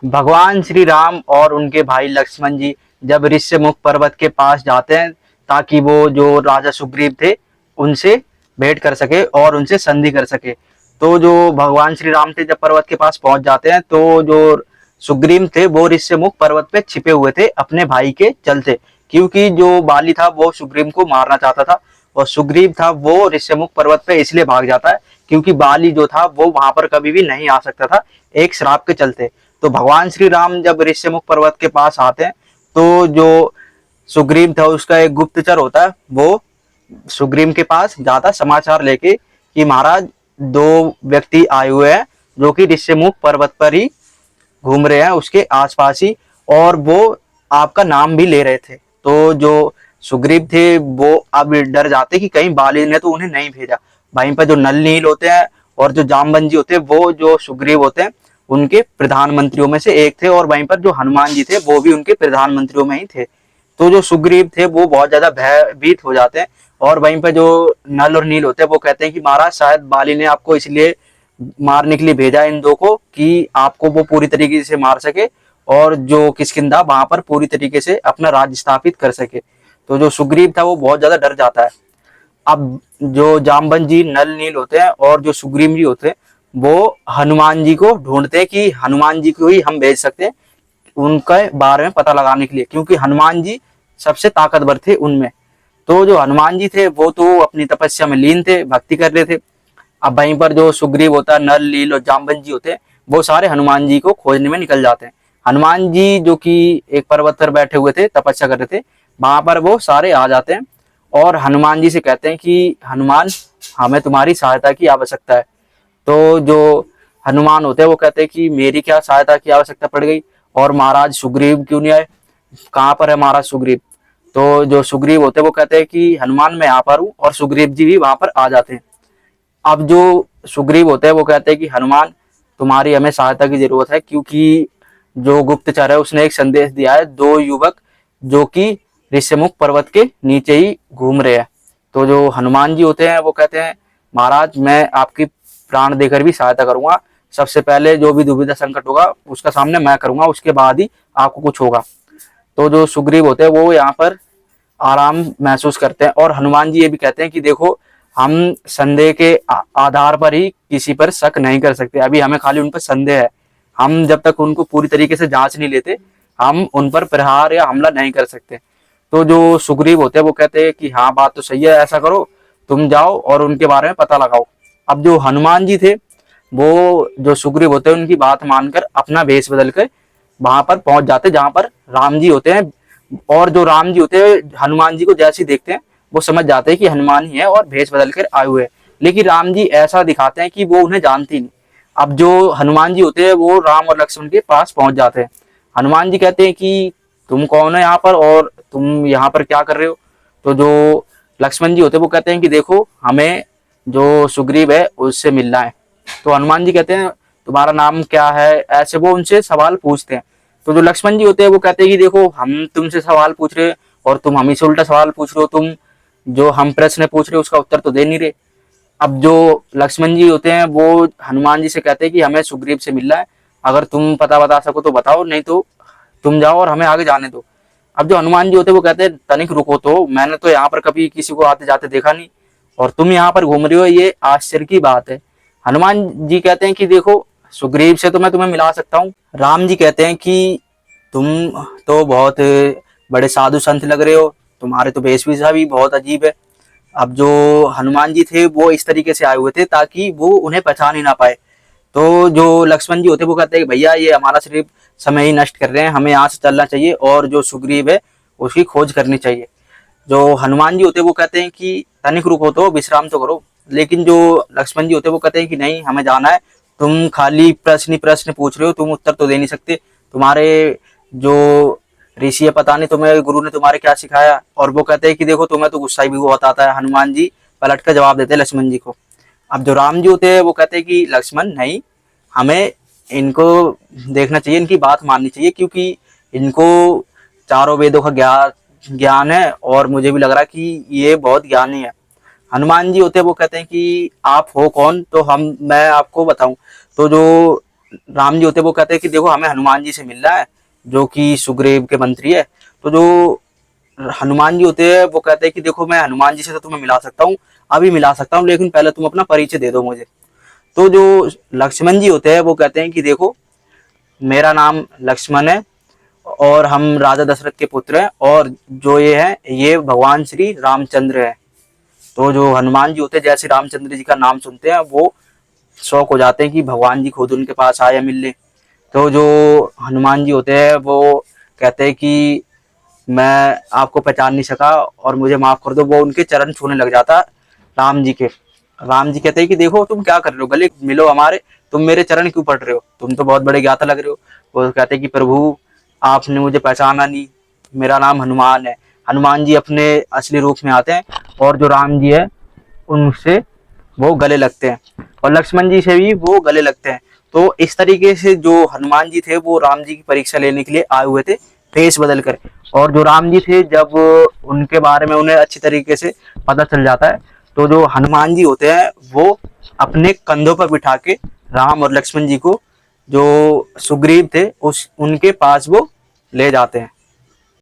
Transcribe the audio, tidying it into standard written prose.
भगवान श्री राम और उनके भाई लक्ष्मण जी जब ऋष्यमुख पर्वत के पास जाते हैं ताकि वो जो राजा सुग्रीव थे उनसे भेंट कर सके और उनसे संधि कर सके। तो जो भगवान श्री राम थे जब पर्वत के पास पहुंच जाते हैं तो जो सुग्रीव थे वो ऋष्यमुख पर्वत पे छिपे हुए थे अपने भाई के चलते, क्योंकि जो बाली था वो सुग्रीव को मारना चाहता था और सुग्रीव था वो ऋष्यमुख पर्वत पे इसलिए भाग जाता है क्योंकि बाली जो था वो वहां पर कभी भी नहीं आ सकता था एक श्राप के चलते। तो भगवान श्री राम जब ऋष्यमुख पर्वत के पास आते हैं तो जो सुग्रीव था उसका एक गुप्तचर होता है वो सुग्रीव के पास जाता समाचार लेके कि महाराज दो व्यक्ति आए हुए हैं जो कि ऋष्यमुख पर्वत पर ही घूम रहे हैं उसके आसपास ही, और वो आपका नाम भी ले रहे थे। तो जो सुग्रीव थे वो अब डर जाते कि कहीं बाली ने तो उन्हें नहीं भेजा। वहीं पर जो नल नील होते हैं और जो जामवंजी होते हैं वो जो सुग्रीव होते हैं उनके प्रधानमंत्रियों में से एक थे, और वहीं पर जो हनुमान जी थे वो भी उनके प्रधानमंत्रियों में ही थे। तो जो सुग्रीव थे वो बहुत ज्यादा भयभीत हो जाते हैं, और वहीं पर जो नल और नील होते हैं वो कहते हैं कि महाराज शायद बाली ने आपको इसलिए मारने के लिए भेजा इन दो को कि आपको वो पूरी तरीके से मार सके और जो किष्किंधा वहां पर पूरी तरीके से अपना राज्य स्थापित कर सके। तो जो सुग्रीव था वो बहुत ज्यादा डर जाता है। अब जो जामवंत जी नल नील होते हैं और जो सुग्रीव जी होते हैं वो हनुमान जी को ढूंढते हैं कि हनुमान जी को ही हम भेज सकते हैं उनके बारे में पता लगाने के लिए, क्योंकि हनुमान जी सबसे ताकतवर थे उनमें। तो जो हनुमान जी थे वो तो अपनी तपस्या में लीन थे, भक्ति कर रहे थे। अब वहीं पर जो सुग्रीव होता है, नल नील और जामवंत जी होते हैं वो सारे हनुमान जी को खोजने में निकल जाते हैं। हनुमान जी जो कि एक पर्वत पर बैठे हुए थे तपस्या कर रहे थे वहां पर वो सारे आ जाते हैं और हनुमान जी से कहते हैं कि हनुमान हमें तुम्हारी सहायता की आवश्यकता है। तो जो हनुमान होते हैं वो कहते हैं कि मेरी क्या सहायता की आवश्यकता पड़ गई, और महाराज सुग्रीव क्यों नहीं आए, कहाँ पर है महाराज सुग्रीव। तो जो सुग्रीव होते हैं वो कहते हैं कि हनुमान मैं यहाँ पर हूँ, और सुग्रीव जी भी वहां पर आ जाते हैं। अब जो सुग्रीव होते हैं वो कहते हैं कि हनुमान तुम्हारी हमें सहायता की जरूरत है, क्योंकि जो गुप्तचर है उसने एक संदेश दिया है दो युवक जो कि ऋष्यमुख पर्वत के नीचे ही घूम रहे हैं। तो जो हनुमान जी होते हैं वो कहते हैं महाराज मैं आपकी प्राण देकर भी सहायता करूंगा, सबसे पहले जो भी दुविधा संकट होगा उसका सामने मैं करूंगा, उसके बाद ही आपको कुछ होगा। तो जो सुग्रीव होते हैं वो यहाँ पर आराम महसूस करते हैं, और हनुमान जी ये भी कहते हैं कि देखो हम संदेह के आधार पर ही किसी पर शक नहीं कर सकते, अभी हमें खाली उन पर संदेह है। हम जब तक उनको पूरी तरीके से जांच नहीं लेते हम उन पर प्रहार या हमला नहीं कर सकते। तो जो सुग्रीव होते हैं वो कहते हैं कि हाँ बात तो सही है, ऐसा करो तुम जाओ और उनके बारे में पता लगाओ। अब जो हनुमान जी थे वो जो सुग्रीव होते हैं उनकी बात मानकर अपना भेष बदल कर वहां पर पहुंच जाते जहां पर राम जी होते हैं, और जो राम जी होते हैं हनुमान जी को जैसे ही देखते हैं वो समझ जाते हैं कि हनुमान ही है और भेष बदल कर आए हुए हैं। लेकिन राम जी ऐसा दिखाते हैं कि वो उन्हें जानती नहीं। अब जो हनुमान जी होते हैं वो राम और लक्ष्मण के पास पहुंच जाते हैं। हनुमान जी कहते हैं कि तुम कौन हो यहाँ पर और तुम यहाँ पर क्या कर रहे हो। तो जो लक्ष्मण जी होते हैं वो कहते हैं कि देखो हमें जो सुग्रीव है उससे मिलना है। तो हनुमान जी कहते हैं तुम्हारा नाम क्या है, ऐसे वो उनसे सवाल पूछते हैं। तो जो लक्ष्मण जी होते हैं वो कहते हैं कि देखो हम तुमसे सवाल पूछ रहे और तुम हम ही से उल्टा सवाल पूछ रहे हो, तुम जो हम प्रश्न पूछ रहे हो उसका उत्तर तो दे नहीं रहे। अब जो लक्ष्मण जी होते हैं वो हनुमान जी से कहते हैं कि हमें सुग्रीव से मिलना है, अगर तुम पता बता सको तो बताओ, नहीं तो तुम जाओ और हमें आगे जाने दो। अब जो हनुमान जी होते हैं वो कहते हैं तनिक रुको, तो मैंने तो यहाँ पर कभी किसी को आते जाते देखा नहीं और तुम यहाँ पर घूम रही हो, ये आश्चर्य की बात है। हनुमान जी कहते हैं कि देखो सुग्रीव से तो मैं तुम्हें मिला सकता हूँ। राम जी कहते हैं कि तुम तो बहुत बड़े साधु संत लग रहे हो, तुम्हारे तो वेशभूषा भी बहुत अजीब है। अब जो हनुमान जी थे वो इस तरीके से आए हुए थे ताकि वो उन्हें पहचान ही ना पाए। तो जो लक्ष्मण जी होते वो कहते हैं कि भैया ये हमारा सिर्फ समय ही नष्ट कर रहे हैं, हमें यहाँ से चलना चाहिए और जो सुग्रीव है उसकी खोज करनी चाहिए। जो हनुमान जी होते वो कहते हैं कि तनिक रुको, तो विश्राम तो करो। लेकिन जो लक्ष्मण जी होते वो कहते हैं कि नहीं हमें जाना है, तुम खाली प्रश्न ही प्रश्न पूछ रहे हो, तुम उत्तर तो दे नहीं सकते। तुम्हारे जो ऋषि है पता नहीं तुम्हें गुरु ने तुम्हारे क्या सिखाया। और वो कहते हैं कि देखो तुम्हें तो गुस्सा भी बहुत आता है। हनुमान जी पलट कर जवाब देते हैं लक्ष्मण जी को। अब जो राम जी होते हैं वो कहते हैं कि लक्ष्मण नहीं, हमें इनको देखना चाहिए, इनकी बात माननी चाहिए, क्योंकि इनको चारों वेदों का ज्ञान है और मुझे भी लग रहा है कि ये बहुत ज्ञानी है। हनुमान जी होते हैं वो कहते हैं कि आप हो कौन, तो मैं आपको बताऊं। तो जो राम जी होते हैं वो कहते हैं कि देखो हमें हनुमान जी से मिलना है, जो कि सुग्रीव के मंत्री है। तो जो हनुमान जी होते हैं वो कहते हैं कि देखो मैं हनुमान जी से तो तुम्हें मिला सकता हूँ, अभी मिला सकता हूँ, लेकिन पहले तुम अपना परिचय दे दो मुझे। तो जो लक्ष्मण जी होते हैं वो कहते हैं कि देखो मेरा नाम लक्ष्मण है और हम राजा दशरथ के पुत्र हैं, और जो ये है ये भगवान श्री रामचंद्र है। तो जो हनुमान जी होते हैं जैसे रामचंद्र जी का नाम सुनते हैं वो शौक हो जाते हैं कि भगवान जी खुद उनके पास आए मिलने। तो जो हनुमान जी होते हैं वो कहते हैं कि मैं आपको पहचान नहीं सका और मुझे माफ कर दो। वो उनके चरण छूने लग जाता राम जी के। राम जी कहते हैं कि देखो तुम क्या कर रहे हो, गले मिलो हमारे, तुम मेरे चरण क्यों पड़ रहे हो, तुम तो बहुत बड़े ज्ञाता लग रहे हो। वो कहते हैं कि प्रभु आपने मुझे पहचाना नहीं, मेरा नाम हनुमान है। हनुमान जी अपने असली रूप में आते हैं और जो राम जी है उनसे वो गले लगते हैं और लक्ष्मण जी से भी वो गले लगते हैं। तो इस तरीके से जो हनुमान जी थे वो राम जी की परीक्षा लेने के लिए आए हुए थे भेष बदल कर। और जो राम जी थे जब उनके बारे में उन्हें अच्छी तरीके से पता चल जाता है, तो जो हनुमान जी होते हैं वो अपने कंधों पर बिठा के राम और लक्ष्मण जी को जो सुग्रीव थे उस उनके पास वो ले जाते हैं।